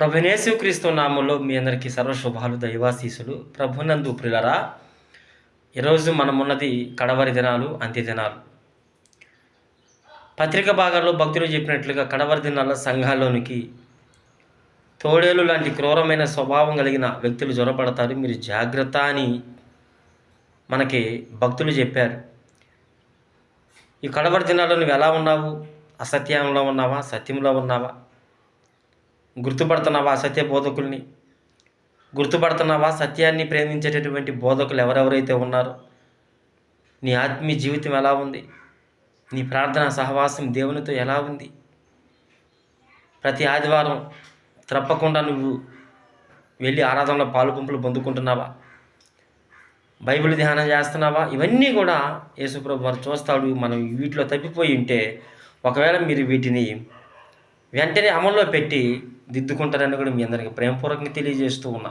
ప్రభువైన యేసుక్రీస్తు నామములో మీ అందరికీ సర్వశుభాలు దైవాశీస్సులు. ప్రభునందు ప్రియులారా, ఈరోజు మనమున్నది కడవరి దినాలు, అంత్య దినాలు. పత్రిక భాగాల్లో భక్తులు చెప్పినట్లుగా కడవరి దినాల్లో సంఘాల్లోనికి తోడేలు లాంటి క్రూరమైన స్వభావం కలిగిన వ్యక్తులు జ్వరపడతారు, మీరు జాగ్రత్త అని మనకి భక్తులు చెప్పారు. ఈ కడవరి దినాల్లో నువ్వు ఎలా ఉన్నావు? అసత్యంలో ఉన్నావా? సత్యంలో ఉన్నావా? గుర్తుపడుతున్నావా అసత్య బోధకుల్ని? గుర్తుపడుతున్నావా సత్యాన్ని ప్రేమించేటటువంటి బోధకులు ఎవరెవరైతే ఉన్నారో? నీ ఆత్మీయ జీవితం ఎలా ఉంది? నీ ప్రార్థన సహవాసం దేవునితో ఎలా ఉంది? ప్రతి ఆదివారం తప్పకుండా నువ్వు వెళ్ళి ఆరాధనలో పాలుపంపులు పొందుకుంటున్నావా? బైబిల్ ధ్యానం చేస్తున్నావా? ఇవన్నీ కూడా యేసుప్రభు వారు చూస్తాడు. మనం వీటిలో తప్పిపోయి ఉంటే ఒకవేళ మీరు వీటిని వెంటనే అమల్లో పెట్టి దిద్దుకుంటారని కూడా మీ అందరికీ ప్రేమపూర్వకంగా తెలియజేస్తూ ఉన్నా.